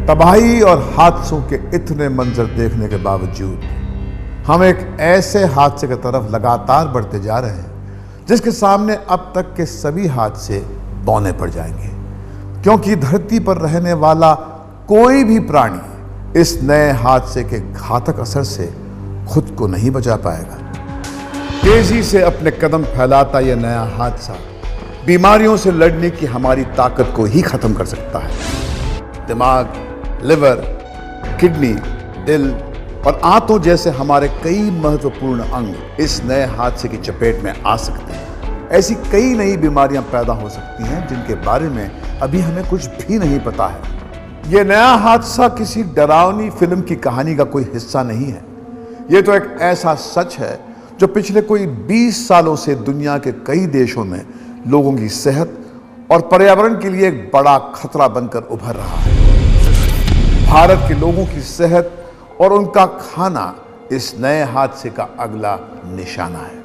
तबाही और हादसों के इतने मंजर देखने के बावजूद हम एक ऐसे हादसे की तरफ लगातार बढ़ते जा रहे हैं जिसके सामने अब तक के सभी हादसे बौने पड़ जाएंगे, क्योंकि धरती पर रहने वाला कोई भी प्राणी इस नए हादसे के घातक असर से खुद को नहीं बचा पाएगा। तेजी से अपने कदम फैलाता यह नया हादसा बीमारियों से लड़ने की हमारी ताकत को ही खत्म कर सकता है। दिमाग, लिवर, किडनी, दिल और आंतों जैसे हमारे कई महत्वपूर्ण अंग इस नए हादसे की चपेट में आ सकते हैं। ऐसी कई नई बीमारियां पैदा हो सकती हैं जिनके बारे में अभी हमें कुछ भी नहीं पता है। यह नया हादसा किसी डरावनी फिल्म की कहानी का कोई हिस्सा नहीं है। यह तो एक ऐसा सच है जो पिछले कोई 20 सालों से दुनिया के कई देशों में लोगों की सेहत और पर्यावरण के लिए एक बड़ा खतरा बनकर उभर रहा है। भारत के लोगों की सेहत और उनका खाना इस नए हादसे का अगला निशाना है।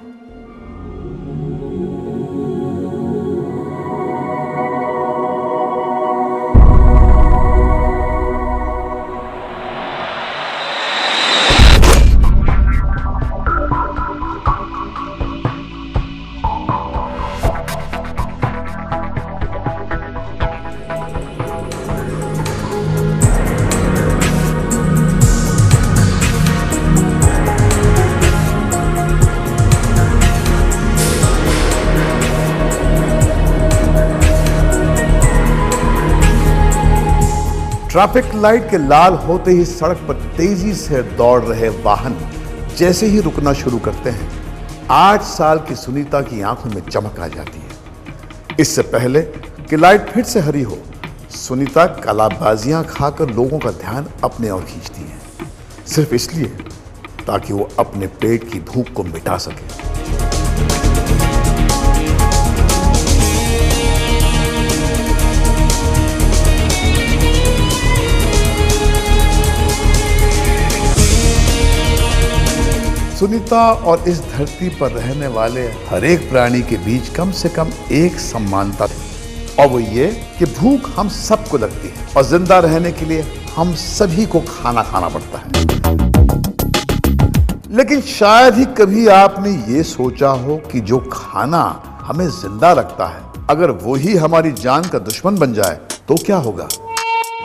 ट्रैफिक लाइट के लाल होते ही सड़क पर तेजी से दौड़ रहे वाहन जैसे ही रुकना शुरू करते हैं, 8 साल की सुनीता की आंखों में चमक आ जाती है। इससे पहले कि लाइट फिर से हरी हो, सुनीता कलाबाजियां खाकर लोगों का ध्यान अपने ओर खींचती है, सिर्फ इसलिए ताकि वो अपने पेट की भूख को मिटा सके। सुनीता और इस धरती पर रहने वाले हर एक प्राणी के बीच कम से कम एक समानता है, और वो ये कि भूख हम सबको लगती है और जिंदा रहने के लिए हम सभी को खाना खाना पड़ता है। लेकिन शायद ही कभी आपने ये सोचा हो कि जो खाना हमें जिंदा रखता है, अगर वो ही हमारी जान का दुश्मन बन जाए तो क्या होगा?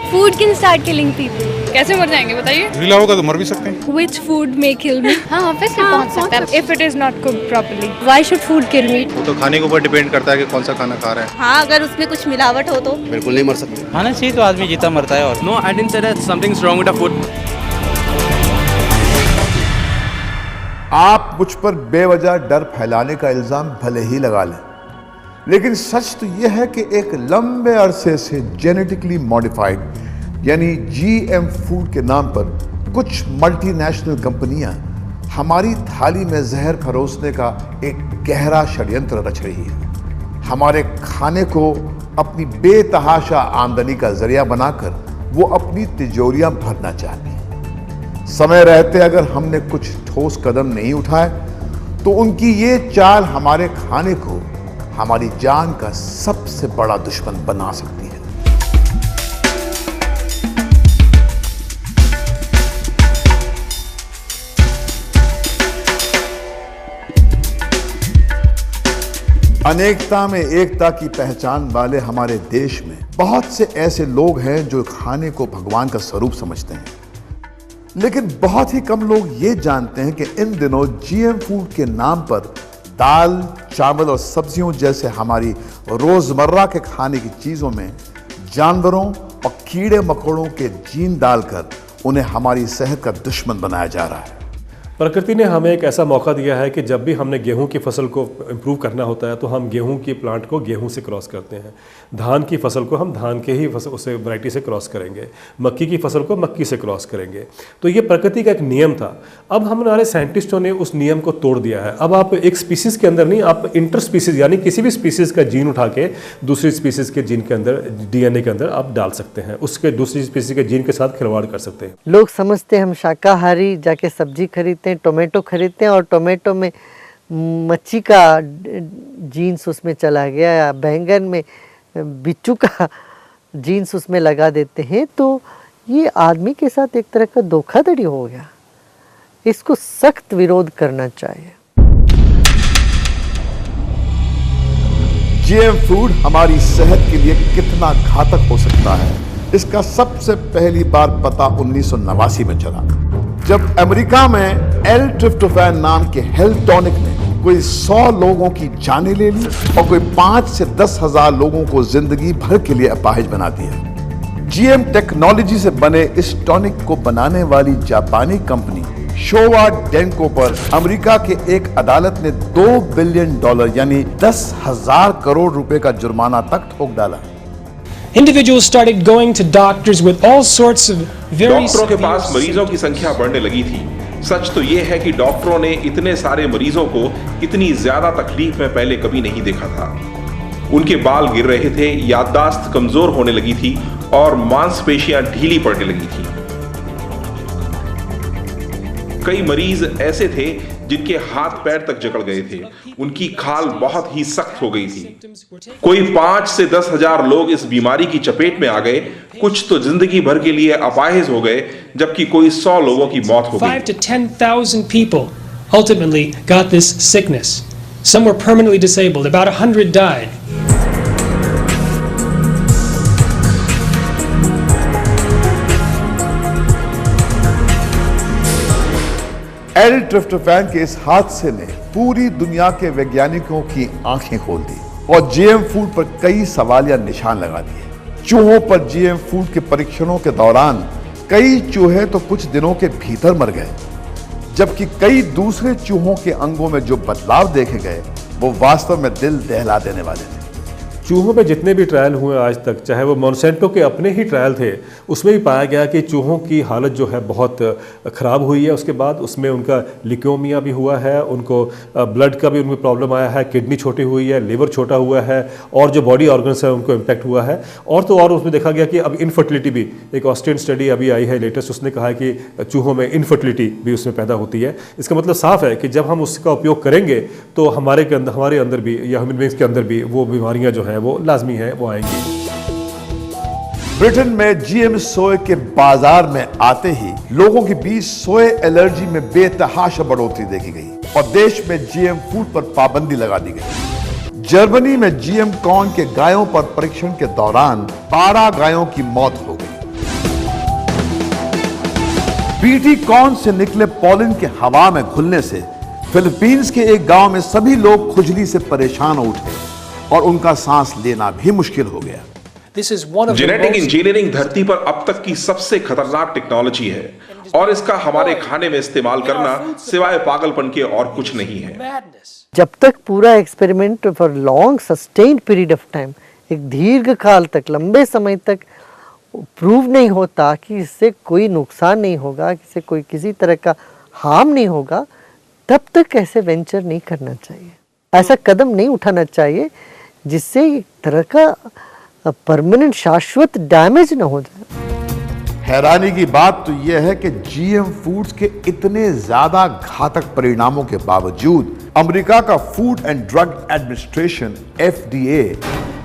Food can start killing people. कैसे मर जाएंगे बताइए? गीला होगा तो मर भी सकते हैं। Which food may kill me? हाँ ऑब्वियसली पहुंच सकता है if it is not cooked properly. Why should food kill me? वो तो खाने के ऊपर डिपेंड करता है कि कौन सा खाना खा रहा है। हाँ, अगर उसमें कुछ मिलावट हो तो बिल्कुल नहीं मर सकते। खाना चाहिए तो आदमी जीता मरता है। और No, I didn't say that something's wrong with the food. आप मुझ पर बेवजह डर फैलाने का इल्जाम भले ही लगा लें, लेकिन सच तो यह है कि एक लंबे अरसे से जेनेटिकली मॉडिफाइड यानी जीएम फूड के नाम पर कुछ मल्टीनेशनल कंपनियां हमारी थाली में जहर परोसने का एक गहरा षड्यंत्र रच रही है। हमारे खाने को अपनी बेतहाशा आमदनी का जरिया बनाकर वो अपनी तिजोरियां भरना चाहती है। समय रहते अगर हमने कुछ ठोस कदम नहीं उठाए तो उनकी ये चाल हमारे खाने को हमारी जान का सबसे बड़ा दुश्मन बना सकती है। अनेकता में एकता की पहचान वाले हमारे देश में बहुत से ऐसे लोग हैं जो खाने को भगवान का स्वरूप समझते हैं, लेकिन बहुत ही कम लोग ये जानते हैं कि इन दिनों जीएम फूड के नाम पर दाल, चावल और सब्जियों जैसे हमारी रोजमर्रा के खाने की चीजों में जानवरों और कीड़े मकोड़ों के जीन डालकर उन्हें हमारी सेहत का दुश्मन बनाया जा रहा है। प्रकृति ने हमें एक ऐसा मौका दिया है कि जब भी हमने गेहूं की फसल को इम्प्रूव करना होता है तो हम गेहूं की प्लांट को गेहूं से क्रॉस करते हैं, धान की फसल को हम धान के ही फसल उसे वैरायटी से क्रॉस करेंगे, मक्की की फसल को मक्की से क्रॉस करेंगे। तो ये प्रकृति का एक नियम था। अब हमारे साइंटिस्टों ने उस नियम को तोड़ दिया है। अब आप एक स्पीसीज के अंदर नहीं, आप इंटर स्पीसीज यानी किसी भी स्पीसीज का जीन उठा के दूसरी स्पीसीज के जीन के अंदर, डीएनए के अंदर आप डाल सकते हैं, उसके दूसरी स्पीसीज के जीन के साथ खिलवाड़ कर सकते हैं। लोग समझते हैं हम शाकाहारी, जाके सब्जी खरीदते हैं, टोमेटो खरीदते हैं और टोमेटो में मच्छी का जीन्स उसमें चला गया या बैंगन में बिच्छू का जीन्स उसमें लगा देते हैं। तो ये आदमी के साथ एक तरह का धोखाधड़ी हो गया। इसको सख्त विरोध करना चाहिए। जीएम फूड हमारी सेहत के लिए कितना घातक हो सकता है, इसका सबसे पहली बार पता 1989 में चला, जब अमेरिका में एल ट्रिप्टोफैन नाम के हेल्थ टॉनिक ने कोई 100 लोगों की जानें ले ली और कोई 5 से 10 हजार लोगों को जिंदगी भर के लिए अपाहिज बना दिया। जीएम टेक्नोलॉजी से बने इस टॉनिक को बनाने वाली जापानी कंपनी शोवा डेंको पर अमेरिका के एक अदालत ने $2 बिलियन यानी 10,000 करोड़ रुपए का जुर्माना तक ठोक डाला। Individuals started going to doctors with all sorts of very डॉक्टरों के पास मरीजों की संख्या बढ़ने लगी थी। सच तो यह है कि डॉक्टरों ने इतने सारे मरीजों को इतनी ज्यादा तकलीफ में पहले कभी नहीं देखा था। उनके बाल गिर रहे थे, याददाश्त कमजोर होने लगी थी और मांसपेशियां ढीली पड़ने लगी थी। कई मरीज ऐसे थे जिनके हाथ पैर तक जकड़ गए थे, उनकी खाल बहुत ही सख्त हो गई थी। कोई 5 से 10 हजार लोग इस बीमारी की चपेट में आ गए, कुछ तो जिंदगी भर के लिए अपाहिज हो गए, जबकि कोई 100 लोगों की मौत हो गई। 5 to 10,000 people ultimately got this sickness. Some were permanently disabled. About 100 died. L tryptophan के इस हादसे ने पूरी दुनिया के वैज्ञानिकों की आंखें खोल दी और जीएम फूड पर कई सवालिया निशान लगा दिए। चूहों पर जीएम फूड के परीक्षणों के दौरान कई चूहे तो कुछ दिनों के भीतर मर गए, जबकि कई दूसरे चूहों के अंगों में जो बदलाव देखे गए वो वास्तव में दिल दहला देने वाले थे। चूहों पे जितने भी ट्रायल हुए आज तक, चाहे वो मोनसेंटो के अपने ही ट्रायल थे, उसमें भी पाया गया कि चूहों की हालत जो है बहुत ख़राब हुई है। उसके बाद उसमें उनका लिकोमिया भी हुआ है, उनको ब्लड का भी उनमें प्रॉब्लम आया है, किडनी छोटी हुई है, लिवर छोटा हुआ है और जो बॉडी ऑर्गन्स है उनको इम्पैक्ट हुआ है। और तो और उसमें देखा गया कि अब इनफर्टिलिटी भी, एक ऑस्ट्रियन स्टडी अभी आई है लेटेस्ट, उसने कहा है कि चूहों में इनफर्टिलिटी भी उसमें पैदा होती है। इसका मतलब साफ है कि जब हम उसका उपयोग करेंगे तो हमारे अंदर भी या ह्यूमन बींग्स के अंदर भी वो बीमारियां जो हैं वो लाजमी है, वो आएंगी। ब्रिटेन में जीएम सोए के बाजार में आते ही लोगों के बीच सोए एलर्जी में बेतहाशा बढ़ोतरी देखी गई और देश में जीएम फूड पर पाबंदी लगा दी गई। जर्मनी में जीएम कॉर्न के गायों पर परीक्षण के दौरान 12 गायों की मौत हो गई। बीटी कॉर्न से निकले पॉलन के हवा में घुलने से फिलीपींस के एक गांव में सभी लोग खुजली से परेशान हो उठे और उनका सांस लेना भी मुश्किल हो गया। जेनेटिक इंजीनियरिंग धरती पर अब तक की सबसे खतरनाक टेक्नोलॉजी है और इसका हमारे खाने में इस्तेमाल करना सिवाय पागलपन के और कुछ नहीं है। जब तक पूरा experiment for long sustained period of time, एक दीर्घ काल तक, लंबे समय तक प्रूव नहीं होता कि इससे कोई नुकसान नहीं होगा, इससे कोई किसी तरह का हार्म नहीं होगा, तब तक ऐसे वेंचर नहीं करना चाहिए, ऐसा कदम नहीं उठाना चाहिए जिससे एक तरह का परमानेंट शाश्वत डैमेज ना हो जाए। हैरानी की बात तो यह है कि जीएम फूड्स के इतने ज्यादा घातक परिणामों के बावजूद अमेरिका का food and drug administration FDA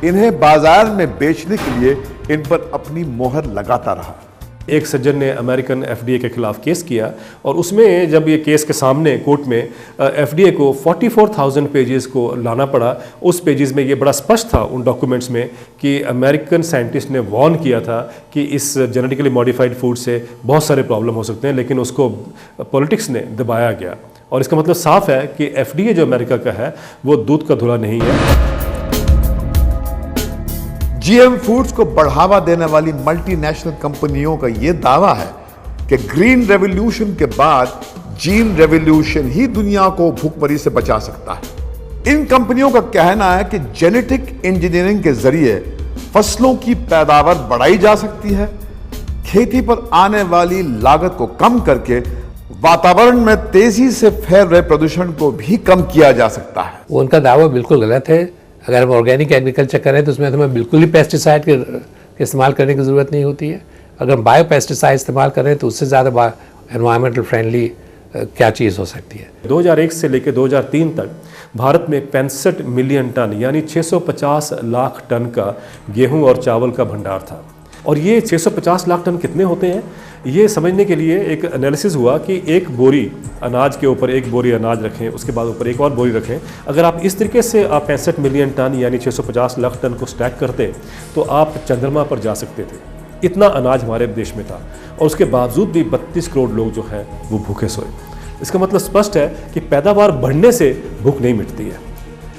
इन्हें बाजार में बेचने के लिए इन पर अपनी मोहर लगाता रहा। एक सज्जन ने अमेरिकन FDA के खिलाफ केस किया और उसमें जब ये केस के सामने कोर्ट में FDA को 44,000 पेजेस को लाना पड़ा। उस पेजेस में ये बड़ा स्पष्ट था उन डॉक्यूमेंट्स में कि अमेरिकन साइंटिस्ट ने वार्न किया था कि इस जेनेटिकली मॉडिफाइड फूड से बहुत सारे प्रॉब्लम हो सकते हैं, लेकिन उसको पॉलिटिक्स ने दबाया गया। और इसका मतलब साफ है कि FDA जो अमेरिका का है वो दूध का धुला नहीं है। जीएम फूड्स को बढ़ावा देने वाली मल्टीनेशनल कंपनियों का यह दावा है कि ग्रीन रेवोल्यूशन के बाद जीन रेवोल्यूशन ही दुनिया को भूखमरी से बचा सकता है। इन कंपनियों का कहना है कि जेनेटिक इंजीनियरिंग के जरिए फसलों की पैदावार बढ़ाई जा सकती है, खेती पर आने वाली लागत को कम करके वातावरण में तेजी से फैल रहे प्रदूषण को भी कम किया जा सकता है। उनका दावा बिल्कुल गलत है। अगर हम ऑर्गेनिक एग्रीकल्चर करें तो उसमें हमें बिल्कुल ही पेस्टिसाइड के इस्तेमाल करने की ज़रूरत नहीं होती है। अगर हम बायो पेस्टिसाइड इस्तेमाल करें तो उससे ज़्यादा एनवायरमेंटल फ्रेंडली क्या चीज़ हो सकती है। 2001 से लेकर 2003 तक भारत में 65 मिलियन टन यानी 650 लाख टन का गेहूं और चावल का भंडार था। और ये 650 लाख टन कितने होते हैं, ये समझने के लिए एक एनालिसिस हुआ कि एक बोरी अनाज के ऊपर एक बोरी अनाज रखें, उसके बाद ऊपर एक और बोरी रखें। अगर आप इस तरीके से आप 65 मिलियन टन यानी 650 लाख टन को स्टैक करते तो आप चंद्रमा पर जा सकते थे। इतना अनाज हमारे देश में था और उसके बावजूद भी 32 करोड़ लोग जो हैं वो भूखे सोए। इसका मतलब स्पष्ट है कि पैदावार बढ़ने से भूख नहीं मिटती है।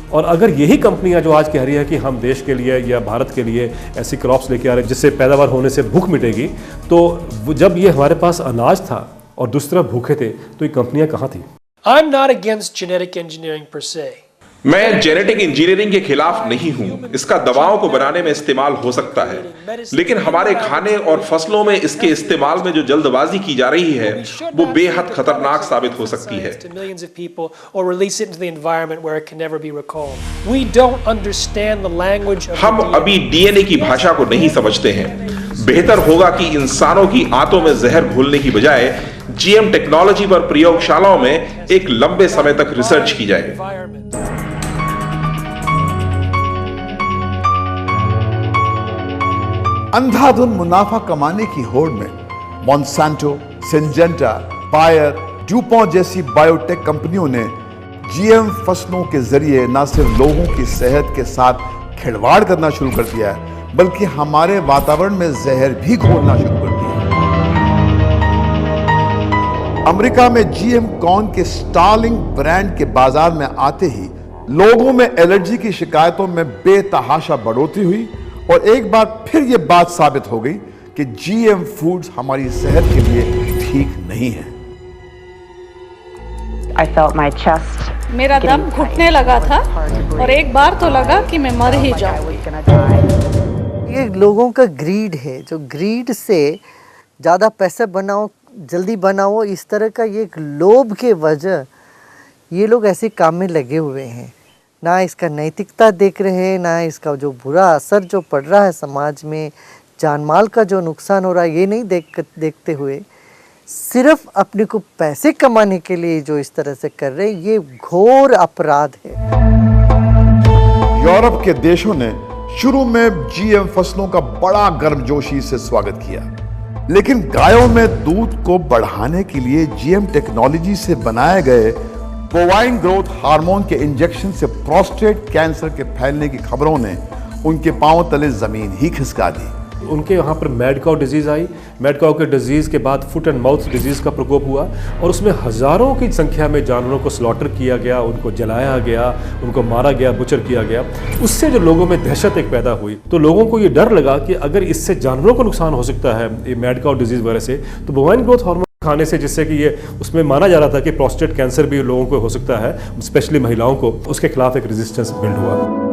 और अगर यही कंपनियां जो आज कह रही है कि हम देश के लिए या भारत के लिए ऐसी क्रॉप्स लेके आ रहे हैं जिससे पैदावार होने से भूख मिटेगी, तो जब ये हमारे पास अनाज था और दूसरी तरफ भूखे थे तो ये कंपनियां कहाँ थी? I'm not against genetic engineering per se. मैं जेनेटिक इंजीनियरिंग के खिलाफ नहीं हूं, इसका दवाओं को बनाने में इस्तेमाल हो सकता है, लेकिन हमारे खाने और फसलों में इसके इस्तेमाल में जो जल्दबाजी की जा रही है वो बेहद खतरनाक साबित हो सकती है। हम अभी डीएनए की भाषा को नहीं समझते हैं। बेहतर होगा कि इंसानों की आंतों में जहर घोलने की बजाय जीएम टेक्नोलॉजी पर प्रयोगशालाओं में एक लंबे समय तक रिसर्च की जाए। अंधाधुंध मुनाफा कमाने की होड़ में मॉन्सांटो, सिंजेंटा, बायर, ड्यूपॉन्ट जैसी बायोटेक कंपनियों ने जीएम फसलों के जरिए न सिर्फ लोगों की सेहत के साथ खिलवाड़ करना शुरू कर दिया है, बल्कि हमारे वातावरण में जहर भी घोलना शुरू कर दिया। अमेरिका में जीएम कॉर्न के स्टार्लिंग ब्रांड के बाजार में आते ही लोगों में एलर्जी की शिकायतों में बेतहाशा बढ़ोतरी हुई और एक बार फिर यह बात साबित हो गई कि जीएम फूड्स हमारी सेहत के लिए ठीक नहीं है। मेरा दम घुटने लगा था और एक बार तो लगा कि मैं मर ही जाऊंगी। ये लोगों का ग्रीड है, जो ग्रीड से ज़्यादा पैसे बनाओ, जल्दी बनाओ, इस तरह का ये एक लोभ के वजह ये लोग ऐसे काम में लगे हुए हैं। ना इसका नैतिकता देख रहे हैं, ना इसका जो बुरा असर जो पड़ रहा है समाज में, जान माल का जो नुकसान हो रहा है, ये नहीं देखते हुए सिर्फ अपने को पैसे कमाने के लिए जो इस तरह से कर रहे हैं, ये घोर अपराध है। यूरोप के देशों ने शुरू में जीएम फसलों का बड़ा गर्मजोशी से स्वागत किया, लेकिन गायों में दूध को बढ़ाने के लिए जीएम टेक्नोलॉजी से बनाए गए बोवाइन ग्रोथ हार्मोन के इंजेक्शन से प्रोस्टेट कैंसर के फैलने की खबरों ने उनके पांव तले जमीन ही खिसका दी। उनके यहाँ पर मैड काउ डिजीज़ आई। मैड काउ के डिजीज़ के बाद फुट एंड माउथ डिजीज़ का प्रकोप हुआ और उसमें हज़ारों की संख्या में जानवरों को स्लॉटर किया गया, उनको जलाया गया, उनको मारा गया, बुचर किया गया। उससे जो लोगों में दहशत एक पैदा हुई, तो लोगों को ये डर लगा कि अगर इससे जानवरों को नुकसान हो सकता है ये मैड काउ डिजीज़ वजह से, तो बोवाइन ग्रोथ हार्मोन खाने से, जिससे कि ये उसमें माना जा रहा था कि प्रोस्टेट कैंसर भी लोगों को हो सकता है, स्पेशली महिलाओं को, उसके खिलाफ एक रेजिस्टेंस बिल्ड हुआ।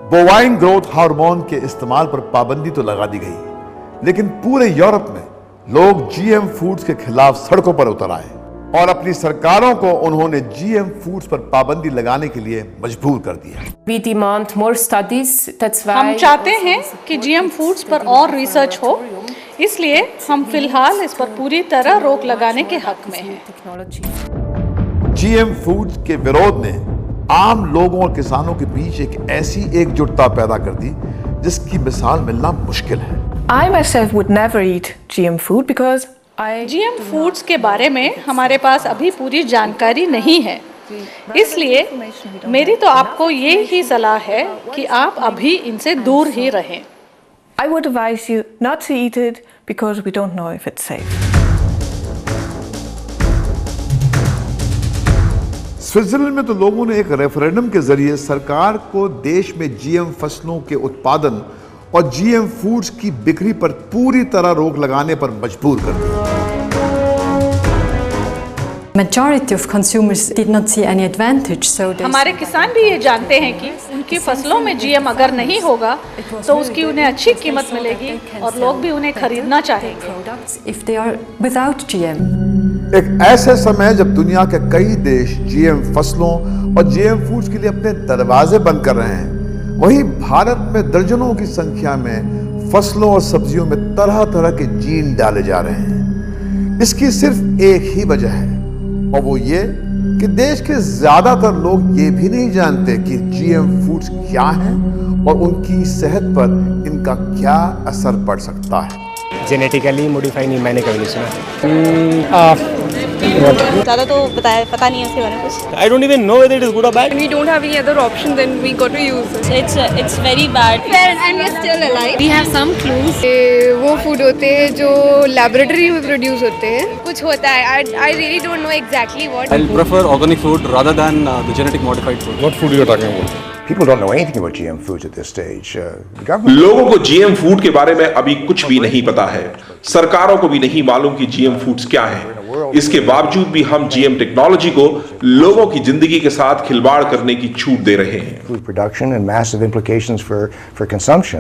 बोवाइन ग्रोथ हार्मोन के इस्तेमाल पर पाबंदी तो लगा दी गई, लेकिन पूरे यूरोप में लोग जीएम फूड्स के खिलाफ सड़कों पर उतर आए और अपनी सरकारों को उन्होंने जीएम फूड्स पर पाबंदी लगाने के लिए मजबूर कर दिया। We demand more studies, that's why हम चाहते हैं कि जीएम फूड्स पर और रिसर्च हो, इसलिए हम फिलहाल इस पर पूरी तरह रोक लगाने के हक में हैं। जीएम फूड्स के विरोध ने आम लोगों और किसानों के बीच एक ऐसी एकजुटता पैदा कर दी जिसकी मिसाल मिलना मुश्किल है। I myself would never eat GM food because GM foods के बारे में हमारे पास अभी पूरी जानकारी नहीं है, इसलिए मेरी तो आपको ये ही सलाह है कि आप अभी इनसे दूर ही रहें। I would advise you not to eat it because we don't know if it's safe. Switzerland में तो लोगों ने एक रेफरेंडम के जरिए सरकार को देश में जीएम फसलों के उत्पादन और जीएम फूड्स की बिक्री पर पूरी तरह रोक लगाने पर मजबूर कर दिया। Majority of consumers did not see any advantage, so हमारे किसान भी ये जानते हैं कि उनकी फसलों में जीएम अगर नहीं होगा तो उसकी उन्हें अच्छी कीमत मिलेगी और लोग भी उन्हें खरीदना चाहेंगे। if they are without GM. एक ऐसे समय जब दुनिया के कई देश जीएम फसलों और जीएम फूड्स के लिए अपने दरवाजे बंद कर रहे हैं, वहीं भारत में दर्जनों की संख्या में फसलों और सब्जियों में तरह तरह के जीन डाले जा रहे हैं। इसकी सिर्फ एक ही वजह है और वो ये कि देश के ज्यादातर लोग ये भी नहीं जानते कि जीएम फूड्स क्या हैं और उनकी सेहत पर इनका क्या असर पड़ सकता है। जेनेटिकली मॉडिफाई नहीं, मैंने कभी नहीं सुना। ज़्यादा तो पता नहीं है उसके बारे में कुछ। I don't even know whether it is good or bad. We don't have any other option, then we got to use it. It's very bad. And we're still alive. We have some clues. वो food होते हैं जो laboratory में produce होते हैं, कुछ होता है। I really don't know exactly what. I'll prefer organic food rather than the genetic modified food. What food you are talking about? People don't know anything about GM foods at this stage. The government... लोगों को GM food के बारे में अभी कुछ भी नहीं पता है। सरकारों को भी नहीं मालूम कि जीएम फूड्स क्या है। इसके बावजूद भी हम जीएम टेक्नोलॉजी को लोगों की जिंदगी के साथ खिलवाड़ करने की छूट दे रहे हैं। Food production and massive implications for consumption.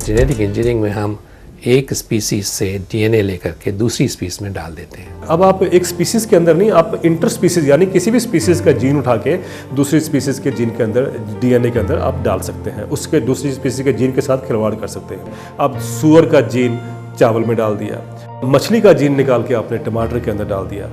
Genetic engineering में हम एक स्पीसीज से डीएनए लेकर के दूसरी स्पीसीज में डाल देते हैं। अब आप एक स्पीसीज के अंदर नहीं, आप इंटर स्पीसीज यानी किसी भी स्पीसीज का जीन उठा के दूसरी स्पीसीज के जीन के अंदर, डीएनए के अंदर आप डाल सकते हैं, उसके दूसरी स्पीसीज के जीन के साथ खिलवाड़ कर सकते हैं। आप सुअर का जीन चावल में डाल दिया, मछली का जीन निकाल के आपने टमाटर के अंदर डाल दिया,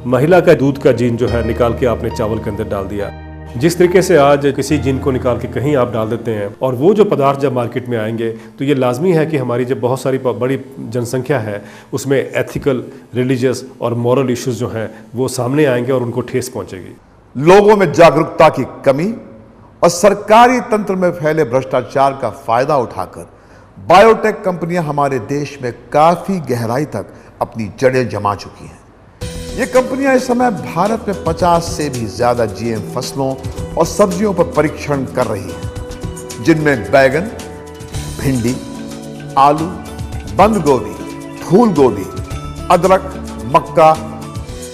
महिला का दूध का जीन जो है निकाल के आपने चावल के अंदर डाल दिया। जिस तरीके से आज किसी जीन को निकाल के कहीं आप डाल देते हैं और वो जो पदार्थ जब मार्केट में आएंगे तो ये लाजमी है कि हमारी जब बहुत सारी बड़ी जनसंख्या है उसमें एथिकल, रिलीजियस और मॉरल इश्यूज जो हैं वो सामने आएंगे और उनको ठेस पहुंचेगी। लोगों में जागरूकता की कमी और सरकारी तंत्र में फैले भ्रष्टाचार का फायदा उठाकर बायोटेक कंपनियां हमारे देश में काफी गहराई तक अपनी जड़ें जमा चुकी हैं। ये कंपनियां इस समय भारत में 50 से भी ज्यादा जीएम फसलों और सब्जियों पर परीक्षण कर रही हैं, जिनमें बैगन, भिंडी, आलू, बंद गोभी, फूल गोभी, अदरक, मक्का,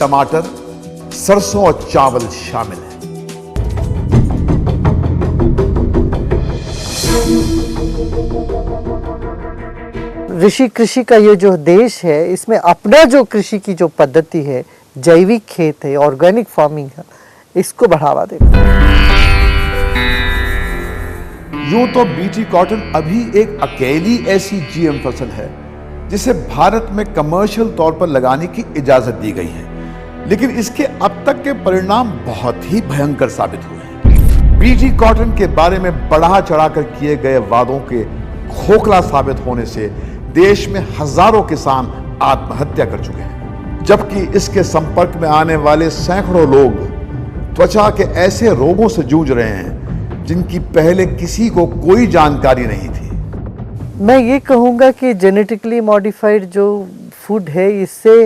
टमाटर, सरसों और चावल शामिल हैं। ऋषि कृषि का ये जो देश है, इसमें अपना जो कृषि की जो पद्धति है, जैविक खेत है, ऑर्गेनिक फार्मिंग है, इसको बढ़ावा देना। यूं तो बीटी कॉटन अभी एक अकेली ऐसी जीएम फसल है जिसे भारत में कमर्शियल तौर पर लगाने की इजाजत दी गई है, लेकिन इसके अब तक के परिणाम बहुत ही भयंकर साबित हुए हैं। बीटी कॉटन के बारे में बढ़ा चढ़ाकर किए गए वादों के खोखला साबित होने से देश में हजारों किसान आत्महत्या कर चुके हैं, जबकि इसके संपर्क में आने वाले सैकड़ों लोग त्वचा के ऐसे रोगों से जूझ रहे हैं जिनकी पहले किसी को कोई जानकारी नहीं थी। मैं ये कहूँगा कि जेनेटिकली मॉडिफाइड जो फूड है, इससे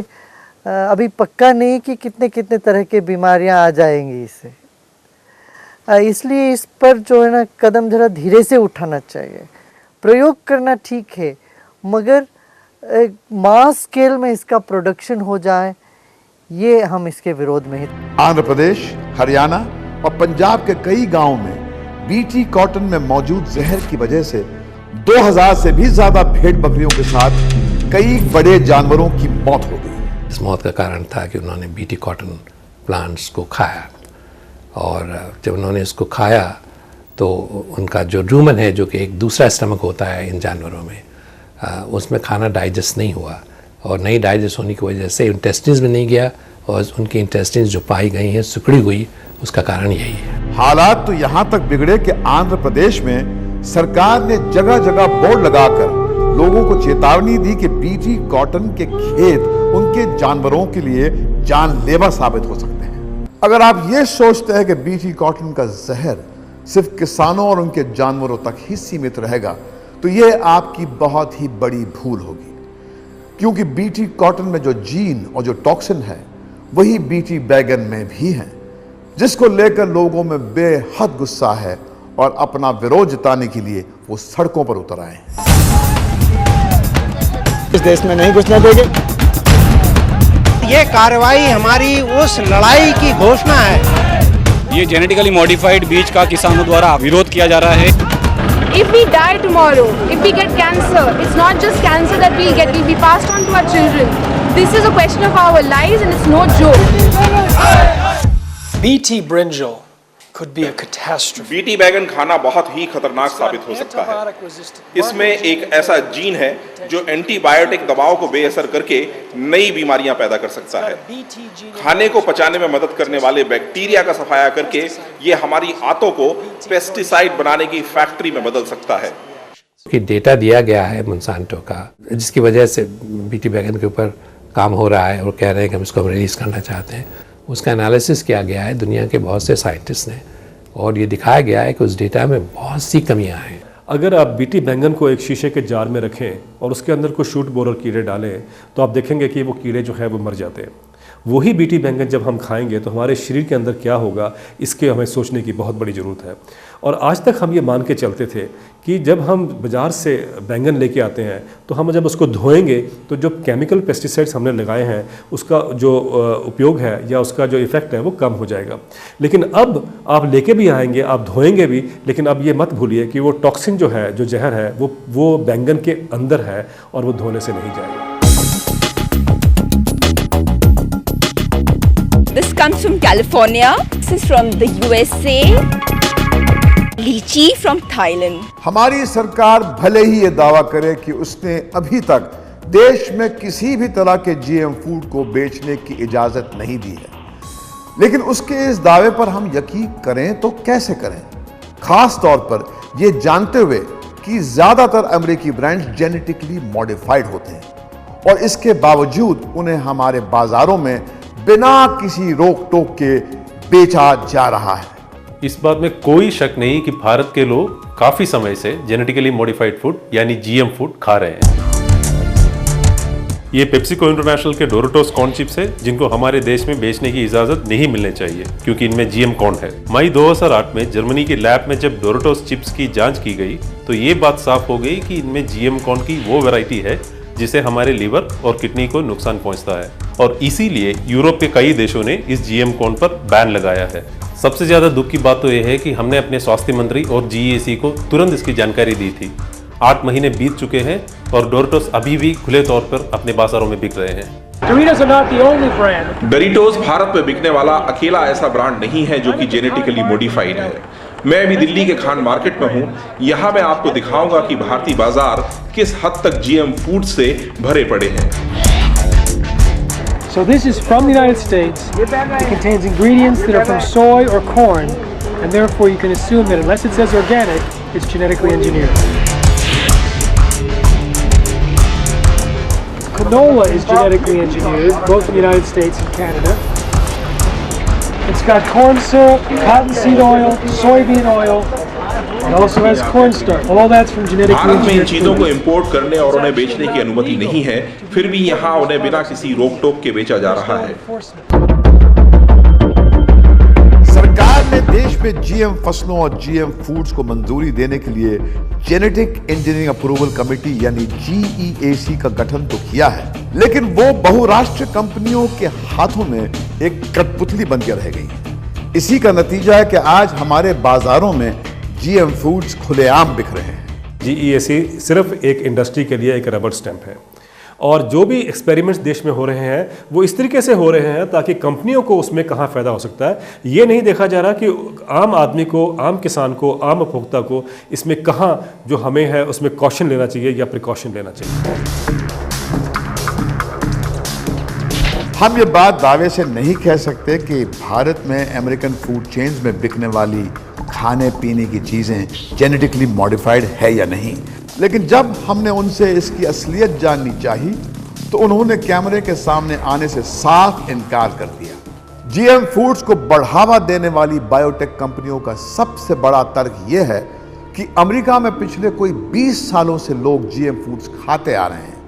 अभी पक्का नहीं कि कितने कितने तरह के बीमारियां आ जाएंगी इससे, इसलिए इस पर जो है ना कदम जरा धीरे से उठाना चाहिए। प्रयोग करना ठीक है, मगर मास स्केल में इसका प्रोडक्शन हो जाए, ये हम इसके विरोध में हैं। आंध्र प्रदेश, हरियाणा और पंजाब के कई गांवों में बीटी कॉटन में मौजूद जहर की वजह से 2000 से भी ज्यादा भेड़ बकरियों के साथ कई बड़े जानवरों की मौत हो गई। इस मौत का कारण था कि उन्होंने बीटी कॉटन प्लांट्स को खाया, और जब उन्होंने इसको खाया तो उनका जो रूमन है, जो कि एक दूसरा स्टमक होता है इन जानवरों में, उसमें खाना डाइजेस्ट नहीं हुआ, और नहीं डाइजेस्ट होने की वजह से इंटेस्टिन्स में नहीं गया, और उनकी इंटेस्टिन्स जो पाई गई हैं सिकुड़ी हुई, उसका कारण यही है। हालात तो यहां तक बिगड़े कि आंध्र प्रदेश में सरकार ने जगह जगह बोर्ड लगाकर लोगों को चेतावनी दी कि बीटी कॉटन के खेत उनके जानवरों के लिए जानलेवा साबित हो सकते हैं। अगर आप ये सोचते हैं कि बीटी कॉटन का जहर सिर्फ किसानों और उनके जानवरों तक ही सीमित रहेगा, तो यह आपकी बहुत ही बड़ी भूल होगी, क्योंकि बीटी कॉटन में जो जीन और जो टॉक्सिन है वही बीटी बैगन में भी है, जिसको लेकर लोगों में बेहद गुस्सा है और अपना विरोध जताने के लिए वो सड़कों पर उतर आए। इस देश में नहीं घुसने देंगे। ये कार्रवाई हमारी उस लड़ाई की घोषणा है। ये जेनेटिकली मॉडिफाइड बीज का किसानों द्वारा विरोध किया जा रहा है। If we die tomorrow, if we get cancer, it's not just cancer that we'll get, will be passed on to our children. This is a question of our lives and it's no joke. BT brinjal, could be a catastrophe. BT बैगन खाना बहुत ही खतरनाक साबित हो सकता है। इसमें एक ऐसा जीन है जो एंटीबायोटिक दवाओं को बेअसर करके नई बीमारियां पैदा कर सकता है। खाने को पचाने में मदद करने वाले बैक्टीरिया का सफाया करके ये हमारी आंतों को पेस्टिसाइड बनाने की फैक्ट्री में बदल सकता है। कि डेटा दिया गया है मोंसांटो का, जिसकी वजह से बीटी बैगन के ऊपर काम हो रहा है और कह रहे हैं कि हम इसको रिलीज़ करना चाहते हैं। उसका एनालिसिस किया गया है दुनिया के बहुत से साइंटिस्ट ने, और ये दिखाया गया है कि उस डेटा में बहुत सी कमियां हैं। अगर आप बीटी बैंगन को एक शीशे के जार में रखें और उसके अंदर कुछ शूट बोरर कीड़े डालें तो आप देखेंगे कि वो कीड़े जो है वो मर जाते हैं। वही बीटी बैंगन जब हम खाएंगे तो हमारे शरीर के अंदर क्या होगा, इसके हमें सोचने की बहुत बड़ी ज़रूरत है। और आज तक हम ये मान के चलते थे कि जब हम बाज़ार से बैंगन लेके आते हैं तो हम जब उसको धोएंगे तो जो केमिकल पेस्टिसाइड्स हमने लगाए हैं उसका जो उपयोग है या उसका जो इफ़ेक्ट है वो कम हो जाएगा। लेकिन अब आप लेके भी आएंगे, आप धोएंगे भी, लेकिन अब ये मत भूलिए कि वो टॉक्सिन जो है, जो जहर है, वो बैंगन के अंदर है और वो धोने से नहीं जाएगा। This comes from California. This is from the USA. Lychee from Thailand. हमारी सरकार भले ही ये दावा करे कि उसने अभी तक देश में किसी भी तरह के जीएम फूड को बेचने की इजाजत नहीं दी है, लेकिन उसके इस दावे पर हम यकीन करें तो कैसे करें, खास तौर पर यह जानते हुए कि ज्यादातर अमेरिकी ब्रांड्स जेनेटिकली मॉडिफाइड होते हैं और इसके बावजूद उन्हें हमारे बाजारों में बिना किसी रोक टोक के बेचा जा रहा है। इस बात में कोई शक नहीं कि भारत के लोग काफी समय से जेनेटिकली मॉडिफाइड फूड यानी जीएम फूड खा रहे हैं। ये पेप्सिको इंटरनेशनल के डोरिटोस कॉर्न चिप्स है जिनको हमारे देश में बेचने की इजाजत नहीं मिलने चाहिए क्योंकि इनमें जीएम कॉर्न है। मई 2008 में जर्मनी के लैब में जब डोरिटोस चिप्स की जांच की गई तो ये बात साफ हो गई कि इनमें जीएम कॉर्न की वो वैरायटी है जिसे हमारे लीवर और किडनी को नुकसान पहुंचता है, और इसीलिए यूरोप के कई देशों ने इस जीएम कॉर्न पर बैन लगाया है। सबसे ज्यादा दुख की बात तो यह है कि हमने अपने स्वास्थ्य मंत्री और जीईएसी को तुरंत इसकी जानकारी दी थी। 8 महीने बीत चुके हैं और डोरिटोस अभी भी खुले तौर पर अपने बाजारों में बिक रहे हैं। डोरिटोस भारत में बिकने वाला अकेला ऐसा ब्रांड नहीं है जो कि जेनेटिकली मॉडिफाइड है। मैं अभी दिल्ली के खान मार्केट में हूँ। यहाँ मैं आपको दिखाऊंगा कि भारतीय बाजार किस हद तक जीएम फूड से भरे पड़े हैं। So this is from the United States. It contains ingredients that are from soy or corn, and therefore you can assume that unless it says organic, it's genetically engineered. Canola is genetically engineered, both in the United States and Canada. It's got corn syrup, cottonseed oil, soybean oil. It also has cornstarch. All that's from genetically Bharat में इन engineered चीजों को foods. Import करने और उन्हें बेचने की अनुमति नहीं है, फिर भी यहाँ उन्हें बिना किसी रोक टोक के बेचा जा रहा है। सरकार ने देश में जीएम फसलों और जीएम फूड्स को मंजूरी देने के लिए जेनेटिक इंजीनियरिंग अप्रूवल कमेटी यानी जीईएसी का गठन तो किया है, लेकिन वो बहुराष्ट्रीय कंपनियों के हाथों में एक कठपुतली बनकर रह गई है। इसी का नतीजा है कि आज हमारे बाजारों में जीएम फूड्स खुलेआम बिक रहे हैं। जीईएसी सिर्फ एक इंडस्ट्री के लिए एक रबर स्टैंप है, और जो भी एक्सपेरिमेंट्स देश में हो रहे हैं वो इस तरीके से हो रहे हैं ताकि कंपनियों को उसमें कहाँ फ़ायदा हो सकता है ये नहीं देखा जा रहा कि आम आदमी को, आम किसान को, आम उपभोक्ता को इसमें कहाँ जो हमें है उसमें कॉशन लेना चाहिए या प्रिकॉशन लेना चाहिए। हम ये बात दावे से नहीं कह सकते कि भारत में अमेरिकन फूड चेन्स में बिकने वाली खाने पीने की चीज़ें जेनेटिकली मॉडिफाइड है या नहीं, लेकिन जब हमने उनसे इसकी असलियत जाननी चाहिए तो उन्होंने कैमरे के सामने आने से साफ इनकार कर दिया। जीएम फूड्स को बढ़ावा देने वाली बायोटेक कंपनियों का सबसे बड़ा तर्क यह है कि अमेरिका में पिछले कोई 20 सालों से लोग जीएम फूड्स खाते आ रहे हैं,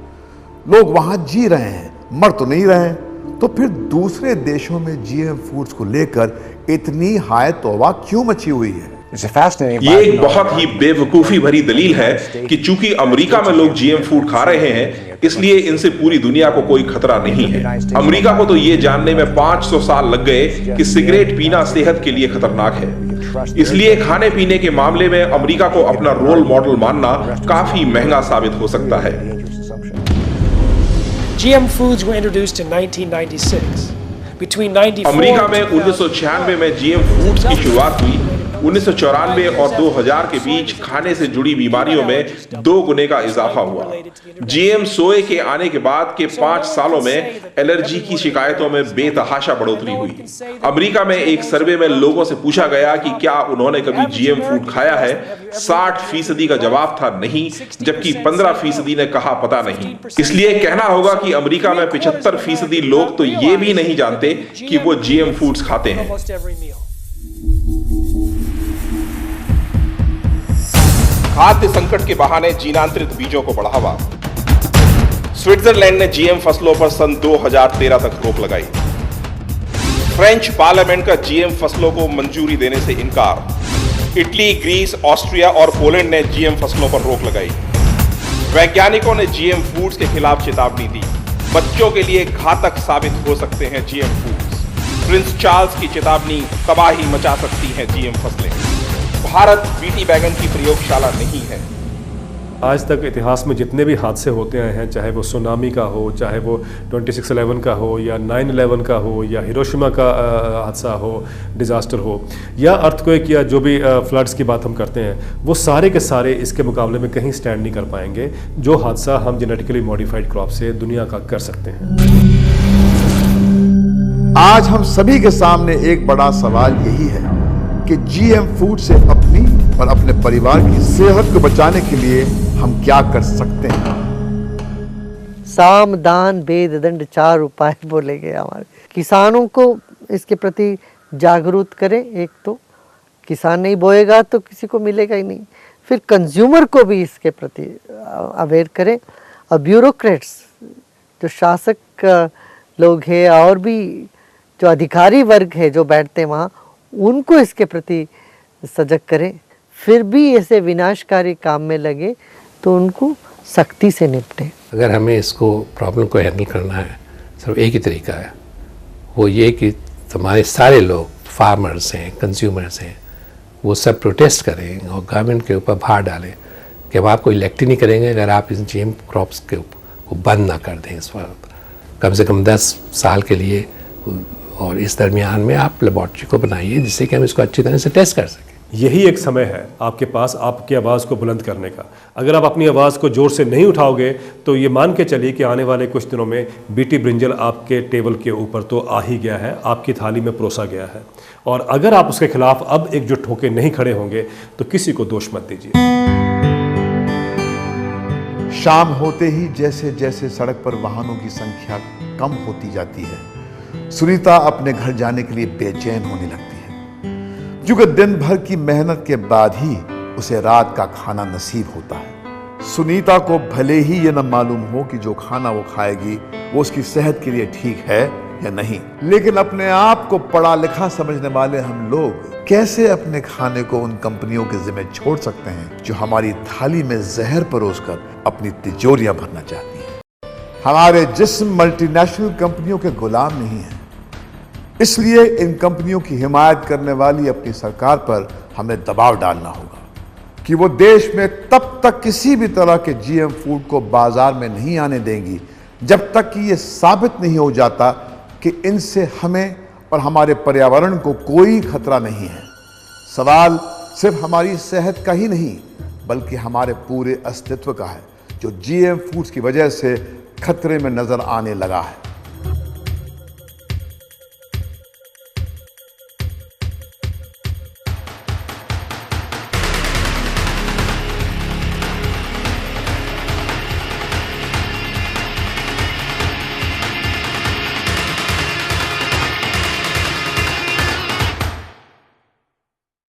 लोग वहां जी रहे हैं, मर तो नहीं रहे, तो फिर दूसरे देशों में जीएम फूड्स को लेकर इतनी हाय तौबा क्यों मची हुई है? ये एक बहुत ही बेवकूफी भरी दलील है कि चूंकि अमेरिका में लोग जीएम फूड खा रहे हैं इसलिए इनसे पूरी दुनिया को कोई खतरा नहीं है। अमेरिका को तो ये जानने में 500 साल लग गए कि सिगरेट पीना सेहत के लिए खतरनाक है। इसलिए खाने पीने के मामले में अमेरिका को अपना रोल मॉडल मानना काफी महंगा साबित हो सकता है। GM foods were introduced in 1996. between 94 America में 1996 में जीएम फूड्स की शुरुआत हुई। 1994 और 2000 के बीच खाने से जुड़ी बीमारियों में 2 गुने का इजाफा हुआ। जीएम सोए के आने के बाद के 5 सालों में एलर्जी की शिकायतों में बेतहाशा बढ़ोतरी हुई। अमेरिका में एक सर्वे में लोगों से पूछा गया कि क्या उन्होंने कभी जीएम फूड खाया है। 60% का जवाब था नहीं, जबकि 15% ने कहा पता नहीं। इसलिए कहना होगा कि अमेरिका में 75% लोग तो ये भी नहीं जानते कि वो जीएम फूड्स खाते हैं। खाद्य संकट के बहाने जीनांतरित बीजों को बढ़ावा। स्विट्जरलैंड ने जीएम फसलों पर सन 2013 तक रोक लगाई। फ्रेंच पार्लियामेंट का जीएम फसलों को मंजूरी देने से इनकार। इटली, ग्रीस, ऑस्ट्रिया और पोलैंड ने जीएम फसलों पर रोक लगाई। वैज्ञानिकों ने जीएम फूड्स के खिलाफ चेतावनी दी। बच्चों के लिए घातक साबित हो सकते हैं जीएम फूड्स। प्रिंस चार्ल्स की चेतावनी, तबाही मचा सकती हैं जीएम फसलें। भारत बीटी बैगन की प्रयोगशाला नहीं है। आज तक इतिहास में जितने भी हादसे होते आए हैं, चाहे वो सुनामी का हो, चाहे वो 26/11 का हो, या 9/11 का हो, या हिरोशिमा का हादसा हो, डिज़ास्टर हो, या अर्थक्वेक, या जो भी फ्लड्स की बात हम करते हैं, वो सारे के सारे इसके मुकाबले में कहीं स्टैंड नहीं कर पाएंगे जो हादसा हम जेनेटिकली मॉडिफाइड क्रॉप से दुनिया का कर सकते हैं। आज हम सभी के सामने एक बड़ा सवाल यही है कि जीएम फूड से अपनी और अपने परिवार की सेहत को बचाने के लिए हम क्या कर सकते हैं। साम दान भेद दंड 4 उपाय बोले गए हमारे। किसानों को इसके प्रति जागरूक करें। एक तो किसान नहीं बोएगा तो किसी को मिलेगा ही नहीं। फिर कंज्यूमर को भी इसके प्रति अवेयर करें। और ब्यूरोक्रेट्स, जो शासक लोग हैं और भी जो अधिकारी वर्ग है जो बैठते हैं वहाँ, उनको इसके प्रति सजग करें। फिर भी ऐसे विनाशकारी काम में लगे तो उनको सख्ती से निपटें। अगर हमें इसको प्रॉब्लम को हैंडल करना है, सिर्फ एक ही तरीका है, वो ये कि हमारे सारे लोग, फार्मर्स हैं, कंज्यूमर्स हैं, वो सब प्रोटेस्ट करें और गवर्नमेंट के ऊपर भार डालें कि हम आपको इलेक्ट ही नहीं करेंगे अगर आप इस जीएम क्रॉप्स के को बंद ना कर दें इस वक्त, कम से कम 10 साल के लिए। और इस दरमियान में आप लेबॉर्ट्री को बनाइए जिससे कि हम इसको अच्छी तरह से टेस्ट कर सकें। यही एक समय है आपके पास आपकी आवाज़ को बुलंद करने का। अगर आप अपनी आवाज़ को ज़ोर से नहीं उठाओगे तो ये मान के चलिए कि आने वाले कुछ दिनों में बीटी ब्रिंजल आपके टेबल के ऊपर तो आ ही गया है, आपकी थाली में परोसा गया है। और अगर आप उसके खिलाफ अब एकजुट होकर नहीं खड़े होंगे तो किसी को दोष मत दीजिए। शाम होते ही जैसे जैसे सड़क पर वाहनों की संख्या कम होती जाती है, सुनीता अपने घर जाने के लिए बेचैन होने लगती है, क्योंकि दिन भर की मेहनत के बाद ही उसे रात का खाना नसीब होता है। सुनीता को भले ही ये न मालूम हो कि जो खाना वो खाएगी वो उसकी सेहत के लिए ठीक है या नहीं, लेकिन अपने आप को पढ़ा लिखा समझने वाले हम लोग कैसे अपने खाने को उन कंपनियों के जिम्मे छोड़ सकते हैं जो हमारी थाली में जहर परोसकर अपनी तिजोरियां भरना चाहती हैं। हमारे जिस्म मल्टीनेशनल कंपनियों के गुलाम नहीं है, इसलिए इन कंपनियों की हिमायत करने वाली अपनी सरकार पर हमें दबाव डालना होगा कि वो देश में तब तक किसी भी तरह के जीएम फूड को बाजार में नहीं आने देंगी जब तक कि ये साबित नहीं हो जाता कि इनसे हमें और हमारे पर्यावरण को कोई खतरा नहीं है। सवाल सिर्फ हमारी सेहत का ही नहीं बल्कि हमारे पूरे अस्तित्व का है, जो जीएम फूड्स की वजह से खतरे में नजर आने लगा है।